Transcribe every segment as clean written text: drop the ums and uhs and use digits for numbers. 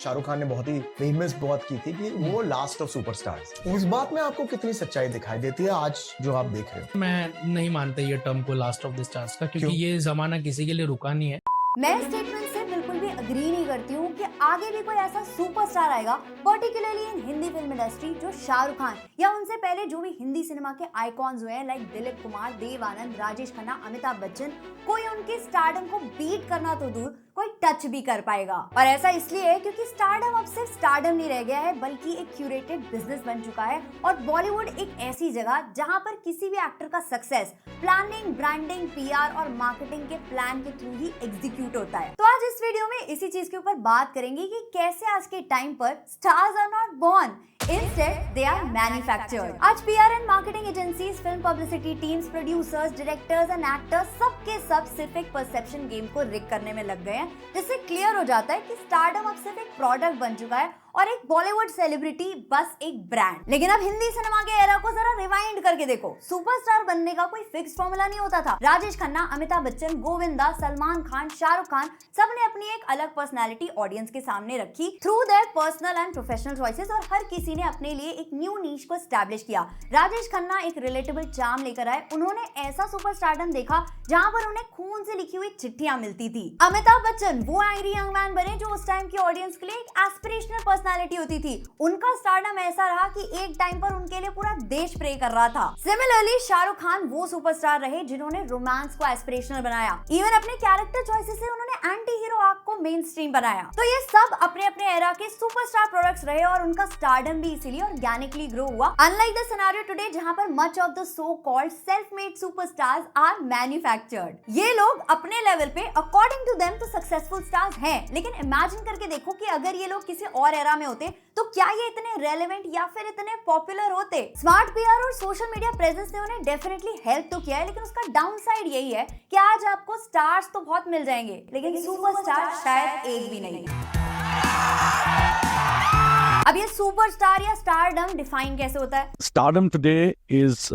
शाहरुख खान ने बहुत ही फेमस बहुत की थी कि वो लास्ट ऑफ सुपरस्टार्स। उस बात में आपको कितनी सच्चाई दिखाई देती है आज जो आप देख रहे हो? मैं नहीं मानता ये टर्म को लास्ट ऑफ द स्टार्स का, क्योंकि ये जमाना किसी के लिए रुका नहीं है। मैं स्टेटमेंट से बिल्कुल भी अग्री नहीं करती हूँ कि आगे भी कोई ऐसा सुपरस्टार आएगा, particularly in Hindi film industry, जो शाहरुख खान या उनसे पहले जो भी हिंदी सिनेमा के आइकॉन्स हुए हैं लाइक दिलीप कुमार, देव आनंद, राजेश खन्ना, अमिताभ बच्चन, कोई उनके स्टारडम को बीट करना तो दूर कोई टच भी कर पाएगा। और ऐसा इसलिए है क्योंकि स्टारडम अब सिर्फ स्टारडम नहीं रह गया है, बल्कि एक क्यूरेटेड बिजनेस बन चुका है। और बॉलीवुड एक ऐसी जगह जहां पर किसी भी एक्टर का सक्सेस प्लानिंग, ब्रांडिंग, पीआर और मार्केटिंग के प्लान के थ्रू ही एग्जीक्यूट होता है। तो आज इस वीडियो में इसी चीज के ऊपर बात करेंगे कि कैसे आज के टाइम पर stars are not born, instead they are manufactured. आज PR and marketing agencies, film publicity teams, producers, directors and actors सबके सब सिर्फ एक परसेप्शन गेम को रिग करने में लग गए हैं, जिससे क्लियर हो जाता है कि स्टारडम अब सिर्फ एक प्रोडक्ट बन चुका है और एक बॉलीवुड सेलिब्रिटी बस एक ब्रांड। लेकिन अब हिंदी सिनेमा के एरा को जरा रिवाइंड करके देखो। सुपरस्टार बनने का कोई फिक्स फॉर्मूला नहीं होता था। राजेश खन्ना, अमिताभ बच्चन, गोविंदा, सलमान खान, शाहरुख खान सबने अपनी एक अलग पर्सनालिटी ऑडियंस के सामने रखी through their personal and professional choices, और हर किसी ने अपने लिए एक न्यू नीश को एस्टैब्लिश किया। राजेश खन्ना एक रिलेटेबल चार्म लेकर आए। उन्होंने ऐसा सुपरस्टारडम देखा जहां पर उन्हें खून से लिखी हुई चिट्ठियां मिलती थी। अमिताभ बच्चन वो एंग्री यंग मैन बने जो उस टाइम की ऑडियंस के लिए एक एस्पिरेशनल पर्सनालिटी होती थी। उनका स्टारडम ऐसा रहा कि एक टाइम पर उनके लिए पूरा देश प्रे कर रहा था। सिमिलरली शाहरुख खान वो सुपरस्टार रहे जिन्होंने रोमांस को एस्पिरेशनल बनाया। इवन अपने कैरेक्टर चॉइसेस से उन्होंने एंटी हीरो आर्क को मेन स्ट्रीम बनाया। तो ये सब अपने अपने एरा के सुपरस्टार प्रोडक्ट्स रहे और उनका स्टारडम भी इसीलिए ऑर्गेनिकली ग्रो हुआ। अनलाइक द सिनेरियो टुडे जहां पर much of the so called self made superstars are manufactured. ये लोग अपने लेवल पे अकॉर्डिंग टू देम तो सक्सेसफुल स्टार्स हैं, लेकिन इमेजिन करके देखो कि अगर ये लोग किसी और एरा में होते तो क्या ये इतने रेलेवेंट या फिर इतने पॉपुलर होते? स्मार्ट पीआर और सोशल मीडिया प्रेजेंस ने उन्हें डेफिनेटली हेल्प तो किया है, लेकिन उसका डाउन साइड यही है कि आज आपको स्टार्स तो बहुत मिल जाएंगे, लेकिन सुपरस्टार शायद एक भी नहीं। अब ये सुपरस्टार या स्टारडम डिफाइन कैसे होता है? Stardom today is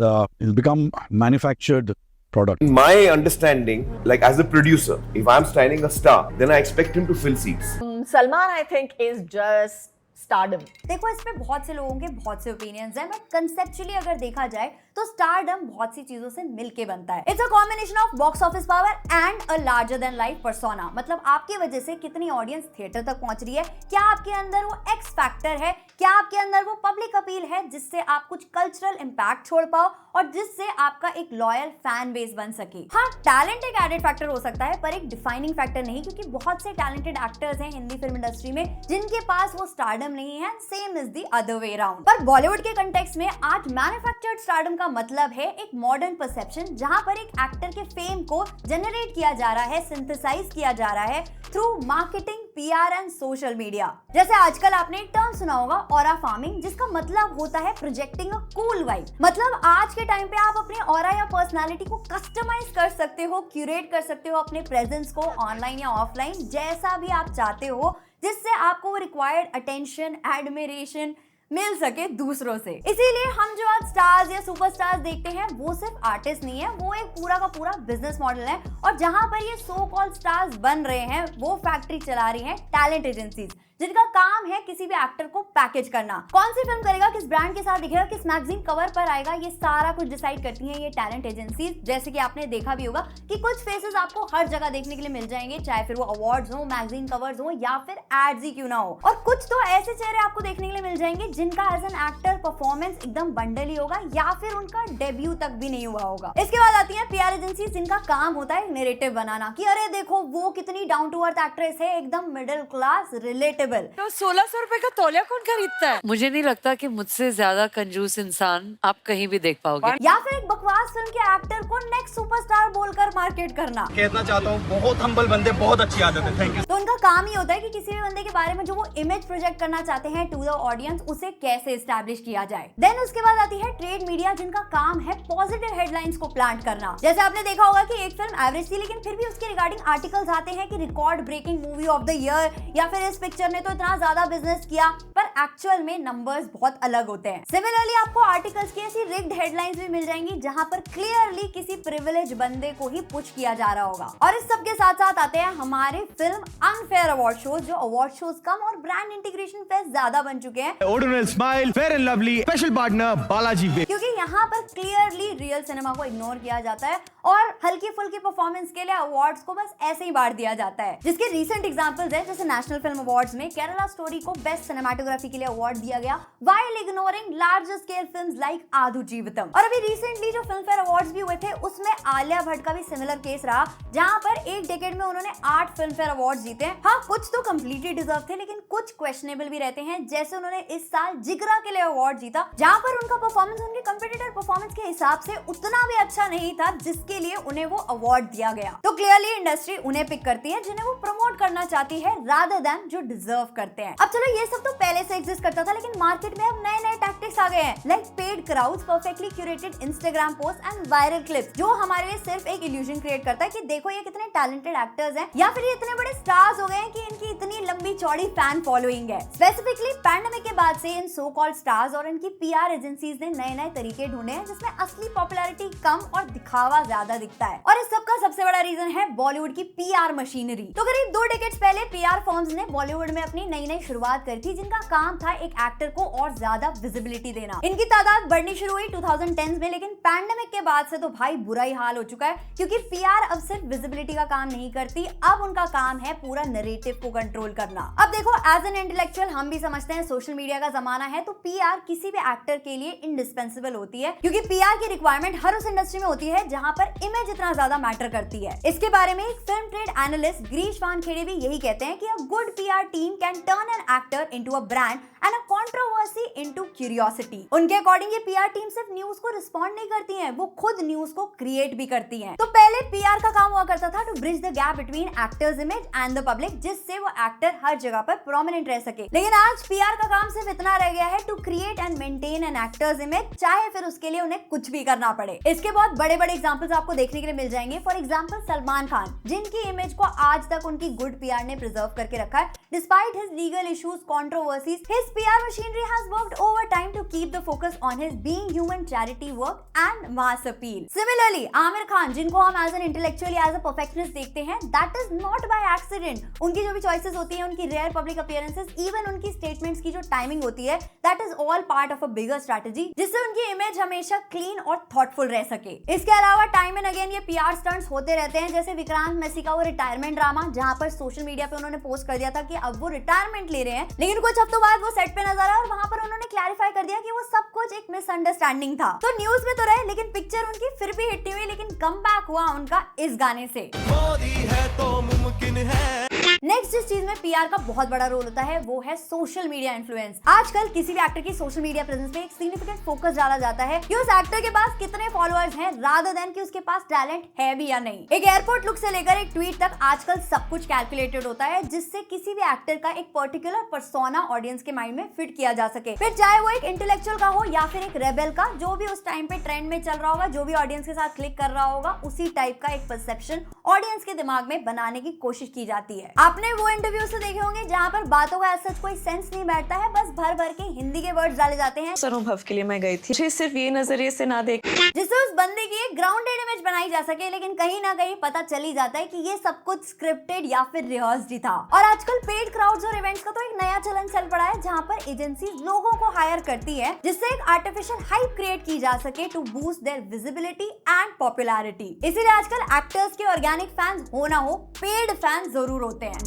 become manufactured product. In my understanding, like as a producer, if I'm styling a star, then I expect him to fill seats. Salman, I think, is just stardom. देखो, इस पे बहुत से लोगों के बहुत से opinions हैं, बट कंसेप्चुअली अगर देखा जाए तो स्टारडम बहुत सी चीजों से मिलके बनता है। It's a combination of box office power and a larger than life persona. मतलब आपकी वजह से कितनी ऑडियंस थिएटर तक पहुंच रही है, क्या आपके अंदर वो एक्स फैक्टर है, क्या आपके अंदर वो पब्लिक अपील है जिससे आप कुछ कल्चरल इंपैक्ट छोड़ पाओ और जिससे आपका एक लॉयल फैन बेस बन सके। हाँ, टैलेंट एक एडेड फैक्टर हो सकता है, पर एक डिफाइनिंग फैक्टर नहीं, क्योंकि बहुत से टैलेंटेड एक्टर्स हैं हिंदी फिल्म इंडस्ट्री में जिनके पास वो स्टारडम नहीं है। Same is the other way around. पर बॉलीवुड के कंटेक्स्ट में आज मैन्युफैक्चर्ड स्टारडम का मतलब है एक मॉडर्न परसेप्शन जहां पर एक एक्टर के फेम को जनरेट किया जा रहा है, सिंथेसाइज किया जा रहा है through marketing, PR and social media. जैसे आजकल आपने एक टर्म सुना होगा, ऑरा फार्मिंग, जिसका मतलब होता है प्रोजेक्टिंग अ कूल वाइब। मतलब आज के टाइम पे आप अपने ऑरा या पर्सनालिटी को कस्टमाइज कर सकते हो, क्यूरेट कर सकते हो अपने प्रेजेंस को ऑनलाइन या ऑफलाइन, जैसा भी आप चाहते हो, जिससे आपको वो रिक्वायर्ड अटेंशन, एडमिरेशन मिल सके दूसरों से। इसीलिए हम जो आज स्टार्स या सुपरस्टार्स देखते हैं वो सिर्फ आर्टिस्ट नहीं है, वो एक पूरा का पूरा बिजनेस मॉडल है। और जहां पर ये सो कॉल्ड स्टार्स बन रहे हैं वो फैक्ट्री चला रही हैं टैलेंट एजेंसीज, जिनका काम है किसी भी एक्टर को पैकेज करना। कौन सी फिल्म करेगा, किस ब्रांड के साथ दिखेगा, किस मैगजीन कवर पर आएगा, ये सारा कुछ डिसाइड करती हैं ये टैलेंट एजेंसीज। जैसे कि आपने देखा भी होगा कि कुछ फेसेस आपको हर जगह देखने के लिए मिल जाएंगे, चाहे फिर वो अवार्ड्स हो, मैगजीन कवर्स हो या फिर एड्स ही क्यों ना हो। और कुछ तो ऐसे चेहरे आपको देखने के लिए मिल जाएंगे जिनका एज एन एक्टर परफॉर्मेंस एकदम बंडल ही होगा या फिर उनका डेब्यू तक भी नहीं हुआ होगा। इसके बाद आती है पीआर एजेंसीज, जिनका काम होता है नैरेटिव बनाना कि अरे देखो वो कितनी डाउन टू अर्थ एक्ट्रेस है, एकदम मिडिल क्लास, रिलेटेबल। तो 1600 रुपए का तौलिया कौन खरीदता है? मुझे नहीं लगता कि मुझसे ज्यादा कंजूस इंसान आप कहीं भी देख पाओगे। या फिर एक बकवास फिल्म के एक्टर को नेक्स्ट सुपरस्टार बोलकर मार्केट करना। कहना चाहता हूँ बहुत हम्बल बंदे, बहुत अच्छी आदत है। Thank you. तो उनका काम ही होता है कि किसी भी बंदे के बारे में जो वो इमेज प्रोजेक्ट करना चाहते हैं टू द ऑडियंस, उसे कैसे एस्टैब्लिश किया जाए। देन उसके बाद आती है ट्रेड मीडिया, जिनका काम है पॉजिटिव हेडलाइंस को प्लांट करना। जैसे आपने देखा होगा कि एक फिल्म एवरेज थी, लेकिन फिर भी उसके रिगार्डिंग आर्टिकल्स आते हैं कि record breaking movie of the year, या फिर इस पिक्चर ने तो इतना ज्यादा बिजनेस किया, पर एक्चुअल में नंबर्स बहुत अलग होते हैं। सिमिलरली आपको आर्टिकल्स की ऐसी रिग्ड हेडलाइंस भी मिल जाएंगी जहां पर क्लियरली किसी प्रिविलेज बंदे को ही पुश किया जा रहा होगा। और इस सब के साथ साथ आते हैं हमारे फिल्म अनफेयर अवार्ड शोज, जो अवार्ड शोज कम और ब्रांड इंटीग्रेशन फेस्ट ज्यादा बन चुके हैं। Original smile, fair and lovely, special partner Balaji way. क्योंकि यहाँ पर क्लियरली रियल सिनेमा को इग्नोर किया जाता है और हल्की फुल्की परफॉर्मेंस के लिए अवार्ड्स को बस ऐसे ही बांट दिया जाता है, जिसके रीसेंट एग्जांपल्स है जैसे नेशनल फिल्म अवार्ड्स में केरला स्टोरी को बेस्ट सिनेमेटोग्राफी के लिए अवार्ड दिया गया, while ignoring larger scale films like Aadu Jeevitham. और अभी रिसेंटली जो फिल्म फेयर अवार्ड्स भी हुए थे उसमें आलिया भट्ट का भी सिमिलर केस रहा, जहां पर एक डेकेड में उन्होंने 8 फिल्म फेयर अवार्ड्स जीते हैं। हाँ, कुछ तो कंप्लीटली डिजर्व थे, लेकिन कुछ क्वेश्चनेबल भी रहते हैं, जैसे उन्होंने इस साल जिगरा के लिए अवार्ड जीता, जहां पर उनका परफॉर्मेंस उनके कंपेटिटर परफॉर्मेंस के हिसाब से उतना भी अच्छा नहीं था जिसके लिए उन्हें वो अवार्ड दिया गया। तो क्लियरली इंडस्ट्री उन्हें पिक करती है जिन्हें वो प्रमोट करना चाहती है रादर देन जो डिजर्व करते हैं। अब चलो, ये सब तो पहले से एग्जिस्ट करता था, लेकिन मार्केट में अब नए नए टैक्टिक्स आ गए हैं, like paid crowds, perfectly curated Instagram post and viral clips, जो हमारे लिए सिर्फ एक इल्यूजन क्रिएट करता है कि देखो ये कितने टैलेंटेड एक्टर्स हैं, या फिर ये इतने बड़े स्टार्स हो गए हैं कि इनकी इतनी लंबी चौड़ी फैन फॉलोइंग है। स्पेसिफिकली पैंडेमिक के बाद से इन सो कॉल्ड स्टार्स और इनकी पीआर एजेंसीज ने नए नए तरीके ढूंढे हैं जिसमें असली पॉपुलैरिटी कम और दिखावा ज्यादा दिखता है। और इस सब का सबसे बड़ा रीजन है बॉलीवुड की पीआर मशीनरी। तो करीब 2 डेकेड्स पहले पीआर फर्म्स ने बॉलीवुड में अपनी नई नई शुरुआत करी थी, जिनका काम था एक एक्टर को और ज्यादा विजिबिलिटी देना। इनकी तादाद बढ़नी शुरू हुई 2010s में, लेकिन पैंडेमिक के बाद से तो भाई बुरा ही हाल हो चुका है, क्योंकि पीआर अब सिर्फ विजिबिलिटी का काम नहीं करती, अब उनका काम है पूरा नैरेटिव को कंट्रोल करना। अब देखो, एज एन इंटेलेक्चुअल हम भी समझते हैं सोशल मीडिया का जमाना है, तो पीआर किसी भी एक्टर के लिए इंडिस्पेंसिबल होती है, क्योंकि पीआर की रिक्वायरमेंट हर उस इंडस्ट्री में होती है जहां पर इमेज इतना ज्यादा मैटर करती है। इसके बारे में एक film trade analyst Girish Wankhede भी यही कहते हैं कि a good PR team can turn an actor into a brand and a controversy into curiosity. उनके अकॉर्डिंग ये पीआर टीम सिर्फ न्यूज को रिस्पॉन्ड नहीं करती है, वो खुद न्यूज को क्रिएट भी करती है। तो पहले पीआर का काम हुआ करता था to bridge the gap between actors image and the public, जिससे वो एक्टर हर जगह पर प्रोमिनेंट रह सके। लेकिन आज पीआर का काम सिर्फ इतना रह गया है to create and maintain an actors image, चाहे फिर उसके लिए उन्हें कुछ भी करना पड़े। इसके बहुत बड़े बड़े एग्जांपल्स आपको देखने के लिए मिल जाएंगे। फॉर एग्जांपल सलमान खान, जिनकी इमेज को आज तक उनकी गुड पीआर ने प्रिजर्व करके रखा है despite his legal issues, controversies. His PR machinery has worked overtime to keep the focus on his being human, charity work and mass appeal. Similarly, Aamir Khan, जिनको हम as an intellectually as a perfectionist देखते हैं, that is not by accident. उनकी जो भी choices होती हैं, उनकी rare public appearances, even उनकी statements की जो timing होती है, that is all part of a bigger strategy, जिससे उनकी image हमेशा clean और thoughtful रह सके। इसके अलावा time and again ये PR stunts होते रहते हैं, जैसे विक्रांत मैसी का वो रिटायरमेंट ड्रामा, जहां पर सोशल मीडिया पे उन्होंने पोस्ट कर दिया था कि अब वो रिटायरमेंट ले रहे हैं, लेकिन कुछ हफ्तों बाद वो सेट पे नजर आया और वहां पर उन्होंने क्लैरिफाई कर दिया कि वो सब कुछ एक मिसअंडरस्टैंडिंग था। तो न्यूज में तो रहे, लेकिन पिक्चर उनकी फिर भी हिट नहीं हुई, लेकिन कमबैक हुआ उनका इस गाने से। मोदी है तो मुमकिन है। नेक्स्ट जिस चीज में पीआर का बहुत बड़ा रोल होता है वो है सोशल मीडिया इन्फ्लुएंस। आजकल किसी भी एक्टर की सोशल मीडिया प्रेजेंस पे एक सिग्निफिकेंट फोकस डाला जाता है कि उस एक्टर के पास कितने फॉलोअर्स हैं, रादर देन कि उसके पास टैलेंट है भी या नहीं। एक एयरपोर्ट लुक से लेकर एक ट्वीट तक आजकल सब कुछ कैलकुलेटेड होता है, जिससे किसी भी एक्टर का एक पर्टिकुलर पर्सोना ऑडियंस के माइंड में फिट किया जा सके, फिर चाहे वो एक इंटेलेक्चुअल का हो या फिर एक रेबेल का, जो भी उस टाइम पे ट्रेंड में चल रहा होगा, जो भी ऑडियंस के साथ क्लिक कर रहा होगा, उसी टाइप का एक परसेप्शन ऑडियंस के दिमाग में बनाने की कोशिश की जाती है। आपने वो इंटरव्यू से देखे होंगे जहाँ पर बातों का ऐसा कोई सेंस नहीं बैठता है, बस भर भर के हिंदी के वर्ड्स डाले जाते हैं। अनुभव के लिए मैं गई थी, मुझे सिर्फ ये नजरिए से ना देख, जिससे उस बंदे की एक ग्राउंडेड इमेज बनाई जा सके, लेकिन कहीं ना कहीं पता चल ही जाता है कि ये सब कुछ स्क्रिप्टेड या फिर रिहर्स्ड ही था। और आजकल पेड क्राउड्स और इवेंट्स का तो एक नया चलन चल पड़ा है, जहाँ पर एजेंसीज लोगों को हायर करती है जिससे एक आर्टिफिशियल हाइप क्रिएट की जा सके to boost their visibility and popularity. इसीलिए आजकल एक्टर्स के ऑर्गेनिक फैंस हो ना हो, पेड फैंस जरूर होते हैं।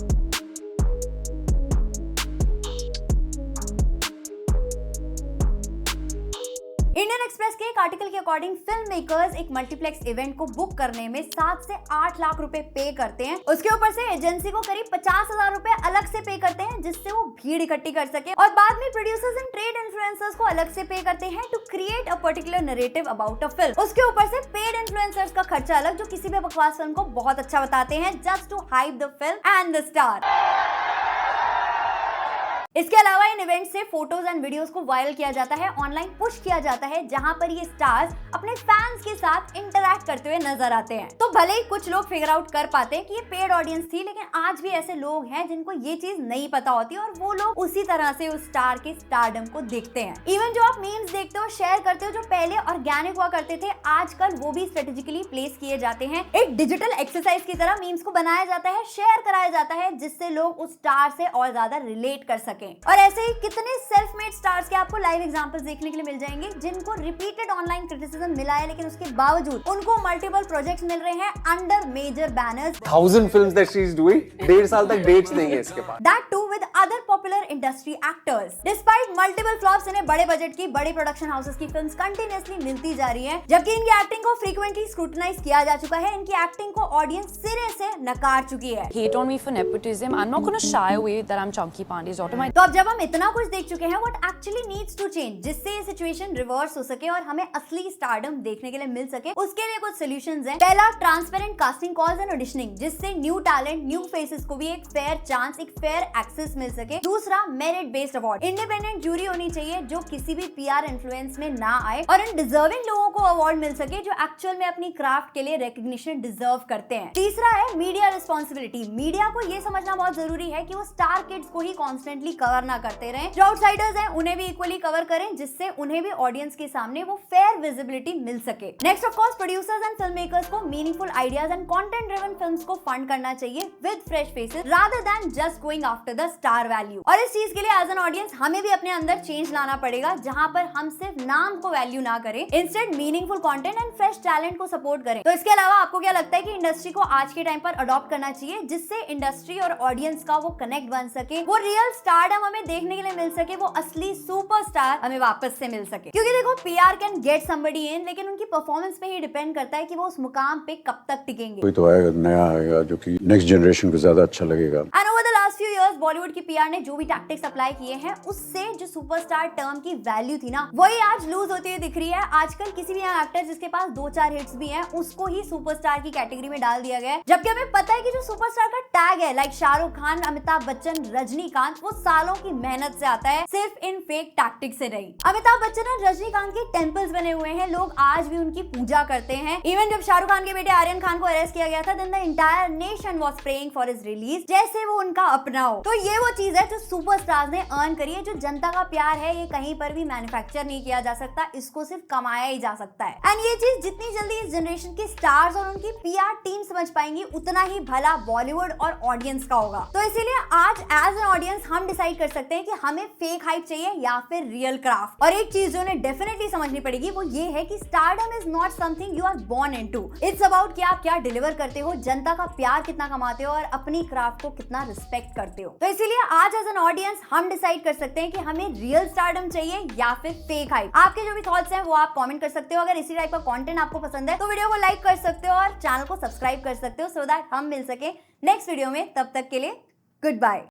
इंडियन एक्सप्रेस के एक आर्टिकल के अकॉर्डिंग फिल्म मेकर्स एक मल्टीप्लेक्स इवेंट को बुक करने में 7 से 8 लाख रुपए पे करते हैं। उसके ऊपर से एजेंसी को करीब 50,000 रुपए अलग से पे करते हैं, जिससे वो भीड़ इकट्ठी कर सके, और बाद में प्रोड्यूसर्स एंड ट्रेड इन्फ्लुएंसर्स को अलग से पे करते हैं to create a particular narrative about a film. उसके ऊपर से पेड इन्फ्लुएंसर्स का खर्चा अलग, जो किसी भी बकवास फिल्म को बहुत अच्छा बताते हैं, just to hype the film and the star. इसके अलावा इन इवेंट से फोटोज एंड वीडियोस को वायरल किया जाता है, ऑनलाइन पुश किया जाता है, जहां पर ये स्टार्स अपने फैंस के साथ इंटरैक्ट करते हुए नजर आते हैं। तो भले ही कुछ लोग फिगर आउट कर पाते हैं कि ये पेड ऑडियंस थी, लेकिन आज भी ऐसे लोग हैं जिनको ये चीज नहीं पता होती और वो लोग उसी तरह से उस स्टार के स्टारडम को देखते हैं। इवन जो आप मीम्स देखते हो, शेयर करते हो, जो पहले ऑर्गेनिक हुआ करते थे, आजकल वो भी स्ट्रेटेजिकली प्लेस किए जाते हैं। एक डिजिटल एक्सरसाइज की तरह मीम्स को बनाया जाता है, शेयर कराया जाता है, जिससे लोग उस स्टार से और ज्यादा रिलेट कर सकें। और ऐसे ही कितने सेल्फ मेड स्टार्स के आपको लाइव एग्जांपल्स देखने के लिए मिल जाएंगे, जिनको रिपीटेड ऑनलाइन क्रिटिसिज्म मिला है, लेकिन उसके बावजूद उनको मल्टीपल प्रोजेक्ट्स मिल रहे हैं under major banners. 1000 films that she's doing, 1.5 साल तक डेट्स नहीं है इसके पास। That too with other popular industry actors. Despite multiple flops, इन्हें बड़े बजट की, बड़े प्रोडक्शन हाउसेस की फिल्म्स कंटिन्यूअसली मिलती जा रही हैं, जबकि इनकी एक्टिंग को फ्रीक्वेंटली स्क्रूटनाइज किया जा चुका है। इनकी एक्टिंग को ऑडियंस सिरे से नकार चुकी है। Hate on me for nepotism. I'm not going to shy away that I'm Chunky Pandey's daughter. तो अब जब हम इतना कुछ देख चुके हैं, what actually needs to change, जिससे ये सिचुएशन रिवर्स हो सके और हमें असली स्टारडम देखने के लिए मिल सके, उसके लिए कुछ सॉल्यूशंस हैं। पहला, transparent casting calls and auditioning, जिससे न्यू टैलेंट, न्यू फेसेस को भी एक फेयर चांस, एक फेयर एक्सेस मिल सके। दूसरा, merit based award, independent jury होनी चाहिए जो किसी भी पीआर इन्फ्लुएंस में ना आए और इन डिजर्विंग लोगों को अवार्ड मिल सके जो एक्चुअल में अपनी क्राफ्ट के लिए रिकॉग्निशन डिजर्व करते हैं। तीसरा है मीडिया रिस्पॉन्सिबिलिटी। मीडिया को ये समझना बहुत जरूरी है कि वो स्टार किड्स को ही कॉन्स्टेंटली कवर ना करते रहें, जो आउटसाइडर्स हैं उन्हें भी इक्वली कवर करें, जिससे उन्हें भी ऑडियंस के सामने वो फेयर विजिबिलिटी मिल सके। Next of course, producers and film makers को meaningful ideas and content driven films को फंड करना चाहिए with fresh faces rather than just going after the star value. और इस चीज के लिए एज एन ऑडियंस हमें भी अपने अंदर चेंज लाना पड़ेगा, जहां पर हम सिर्फ नाम को वैल्यू ना करें, instead meaningful content and fresh talent को सपोर्ट करें। तो इसके अलावा आपको क्या लगता है कि इंडस्ट्री को आज के टाइम पर अडॉप्ट करना चाहिए, जिससे इंडस्ट्री और ऑडियंस का वो कनेक्ट बन सके, वो रियल स्टारडम हमें देखने के लिए मिल सके, वो असली सुपरस्टार हमें वापस से मिल सके? क्योंकि देखो, PR can get somebody in, लेकिन उनकी परफॉर्मेंस पे ही डिपेंड करता है कि वो उस मुकाम पे कब तक टिकेंगे। कोई तो आएगा, नया आएगा जो कि नेक्स्ट जनरेशन को ज्यादा अच्छा लगेगा। And over the last few years Bollywood की पीआर ने जो भी टैक्टिक्स अप्लाई किए हैं, उससे जो सुपरस्टार टर्म की वैल्यू थी ना, वही आज लूज होती हुई दिख रही है। आजकल किसी भी यंग एक्टर जिसके पास 2-4 हिट्स भी हैं, उसको ही सुपरस्टार की कैटेगरी में डाल दिया गया है, जबकि हमें पता है कि जो सुपरस्टार का टैग है, लाइक शाहरुख खान, अमिताभ बच्चन, रजनीकांत, वो सालों की मेहनत से आता है, सिर्फ इन फेक टैक्टिक्स से नहीं। अमिताभ बच्चन और रजनीकांत के टेम्पल्स बने हुए हैं, लोग आज भी उनकी पूजा करते हैं। इवन जब शाहरुख खान के बेटे आर्यन खान को अरेस्ट किया गया था, then the entire nation was praying for his release, जैसे वो उनका अपना हो। तो ये वो चीज है जो सुपरस्टार्स ने अर्न करी है। जो जनता का प्यार है, ये कहीं पर भी मैन्युफैक्चर नहीं किया जा सकता, इसको सिर्फ कमाया ही जा सकता है। एंड ये चीज जितनी जल्दी इस जनरेशन के स्टार्स और उनकी पीआर टीम समझ पाएंगी, उतना ही भला बॉलीवुड और ऑडियंस का होगा। तो इसीलिए आज एज एन ऑडियंस हम डिसाइड कर सकते हैं कि हमें फेक हाइप चाहिए या फिर रियल क्राफ्ट। और एक चीज जो उन्हें डेफिनेटली समझनी पड़ेगी, वो ये है कि stardom is not something you are born into. It's about कि आप क्या डिलीवर करते हो, जनता का प्यार कितना कमाते हो और अपनी क्राफ्ट को कितना रिस्पेक्ट करते हो। तो इसीलिए आज एज एन ऑडियंस हम डिसाइड कर सकते हैं कि हमें रियल स्टारडम चाहिए या फिर फेक हाइप। आपके जो भी थॉट्स हैं वो आप कमेंट कर सकते हो। अगर इसी टाइप का कंटेंट आपको पसंद है तो वीडियो को लाइक कर सकते हो और चैनल को सब्सक्राइब कर सकते हो, सो दैट हम मिल सके नेक्स्ट वीडियो में। तब तक के लिए गुड बाय।